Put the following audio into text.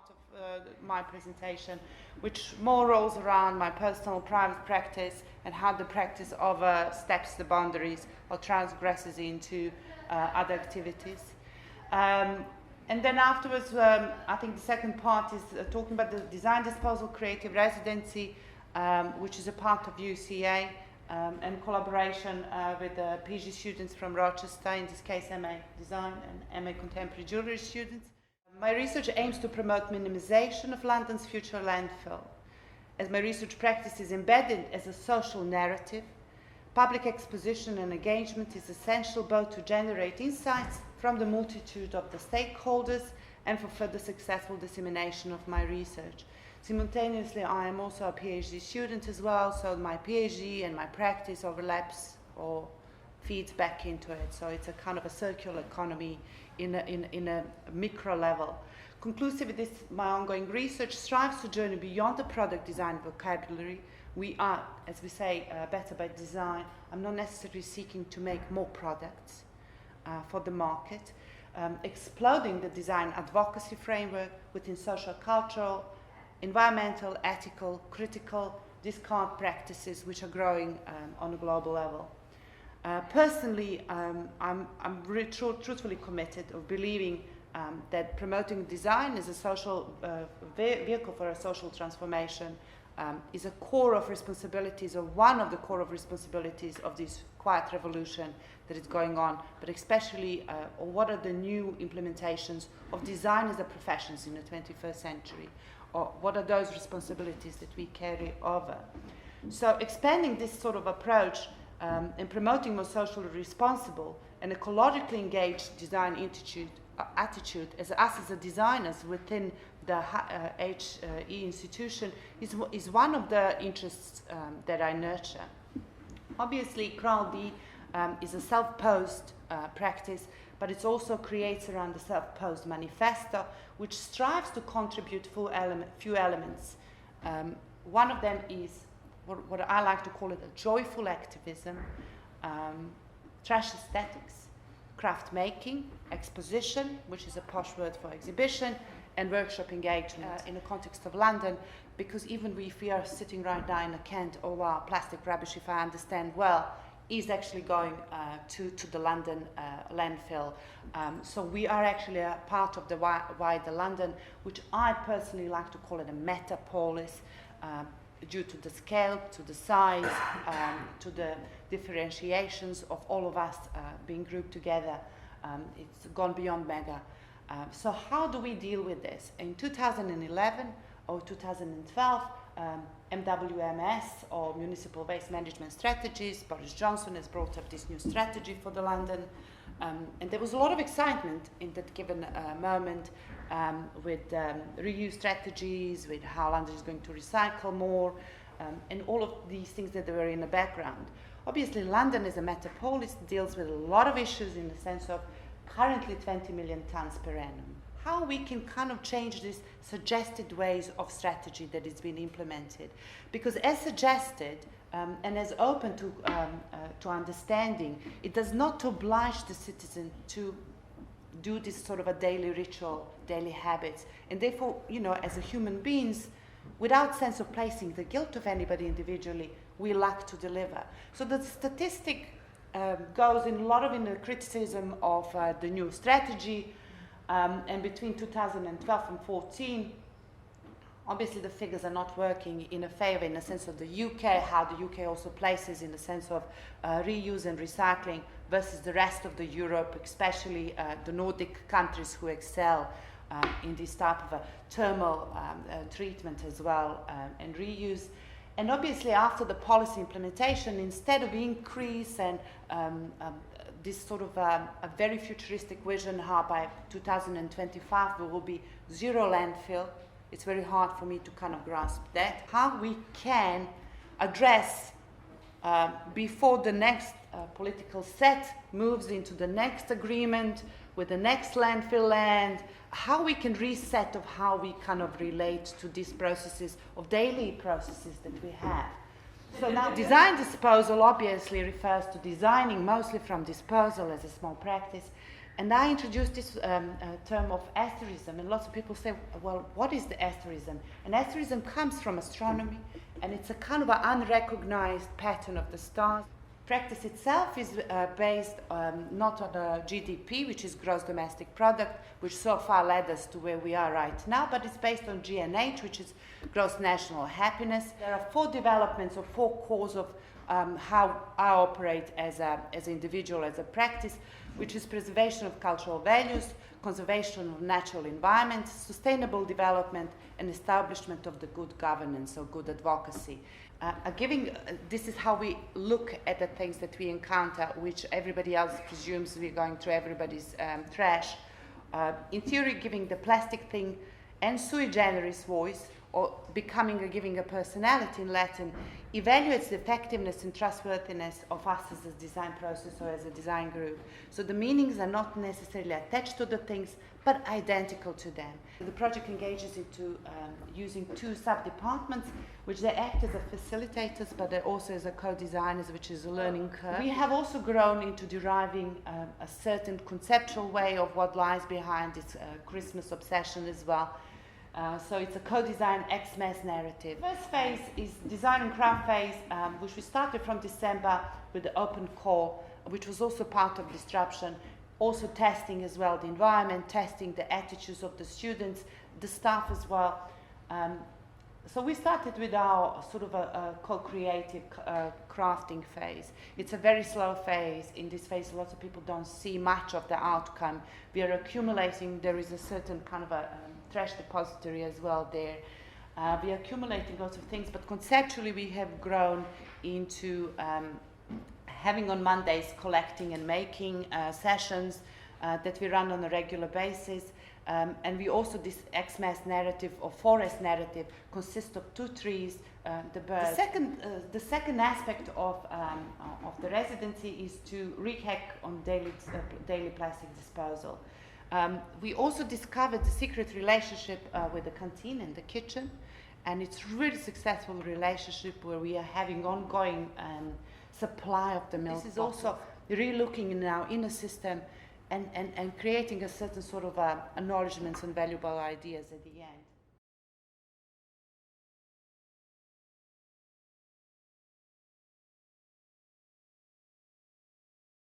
part of my presentation, which more rolls around my personal private practice and how the practice steps the boundaries or transgresses into other activities. And then afterwards, I think the second part is talking about the Designedisposal creative residency, which is a part of UCA, and collaboration with the PhD students from Rochester, in this case MA Design and MA Contemporary Jewellery students. My research aims to promote minimization of London's future landfill. As my research practice is embedded as a social narrative, public exposition and engagement is essential both to generate insights from the multitude of the stakeholders and for further successful dissemination of my research. Simultaneously, I am also a PhD student as well, so my PhD and my practice overlaps or feeds back into it. So it's a kind of a circular economy in a micro level. Conclusive with this, my ongoing research strives to journey beyond the product design vocabulary. We are, as we say, better by design. I'm not necessarily seeking to make more products for the market. Exploding the design advocacy framework within social, cultural, environmental, ethical, critical, discard practices which are growing on a global level. Personally, I'm really truthfully committed of believing that promoting design as a social vehicle for a social transformation is a core of responsibilities, or one of the core of responsibilities of this quiet revolution that is going on, but especially what are the new implementations of design as a profession in the 21st century, or what are those responsibilities that we carry over. So expanding this sort of approach and promoting more socially responsible and ecologically engaged design attitude as us as designers within the HE institution is one of the interests that I nurture. Obviously, KraalD is a self-posed practice, but it also creates around the self-posed manifesto, which strives to contribute few elements. One of them is what I like to call it a joyful activism, trash aesthetics, craft making, exposition, which is a posh word for exhibition, and workshop engagement in the context of London, because even if we are sitting right now in a Kent, all our plastic rubbish, if I understand well, is actually going to the London landfill. So we are actually a part of the wider London, which I personally like to call it a metapolis, due to the scale, to the size, to the differentiations of all of us being grouped together. It's gone beyond mega. So how do we deal with this? In 2011 or 2012, MWMS, or Municipal Waste Management Strategies, Boris Johnson has brought up this new strategy for the London, and there was a lot of excitement in that given moment with reuse strategies, with how London is going to recycle more, and all of these things that were in the background. Obviously, London as a metropolis deals with a lot of issues in the sense of currently 20 million tons per annum. How we can kind of change these suggested ways of strategy that is being implemented. Because as suggested and as open to understanding, it does not oblige the citizen to do this sort of a daily ritual, daily habits. And therefore, you know, as a human beings, without sense of placing the guilt of anybody individually, we lack to deliver. So the statistic goes in a lot of in the criticism of the new strategy, and between 2012 and 2014, obviously the figures are not working in a favor in the sense of the UK, how the UK also places in the sense of reuse and recycling versus the rest of the Europe, especially the Nordic countries who excel in this type of a thermal treatment as well, and reuse. And obviously after the policy implementation, instead of increase and this sort of a very futuristic vision how by 2025 there will be zero landfill, it's very hard for me to kind of grasp that. How we can address before the next political set moves into the next agreement with the next landfill land, how we can reset of how we kind of relate to these processes of daily processes that we have. So now Designedisposal obviously refers to designing mostly from disposal as a small practice, And I introduced this term of asterism, and lots of people say, well, what is the asterism? And asterism comes from astronomy, and it's a kind of an unrecognized pattern of the stars. Practice itself is based not on a GDP, which is gross domestic product, which so far led us to where we are right now, but it's based on GNH, which is gross national happiness. There are 4 developments or 4 cores of how I operate as an individual, as a practice, which is preservation of cultural values, conservation of natural environment, sustainable development, and establishment of the good governance or good advocacy. This is how we look at the things that we encounter, which everybody else presumes we're going through everybody's trash. In theory, giving the plastic thing and sui generis voice, or giving a personality in Latin, evaluates the effectiveness and trustworthiness of us as a design process or as a design group. So the meanings are not necessarily attached to the things, but identical to them. The project engages into using 2 sub-departments, which they act as a facilitators, but they're also as a co-designers, which is a learning curve. We have also grown into deriving a certain conceptual way of what lies behind this Christmas obsession as well. So it's a co-design ex-mass narrative. First phase is design and craft phase, which we started from December with the open call, which was also part of Disruption. Also testing as well the environment, testing the attitudes of the students, the staff as well. So we started with our sort of a co-creative crafting phase. It's a very slow phase. In this phase, lots of people don't see much of the outcome. We are accumulating. There is a certain kind of a trash depository as well there. We are accumulating lots of things, but conceptually we have grown into having on Mondays collecting and making sessions that we run on a regular basis. And we also, this ex-mass narrative or forest narrative consists of 2 trees, the birds. The second aspect of the residency is to rehack on daily plastic disposal. We also discovered the secret relationship with the canteen and the kitchen, and it's really successful relationship where we are having ongoing supply of the milk. This is also re-looking in our inner system and creating a certain sort of acknowledgements and valuable ideas at the end.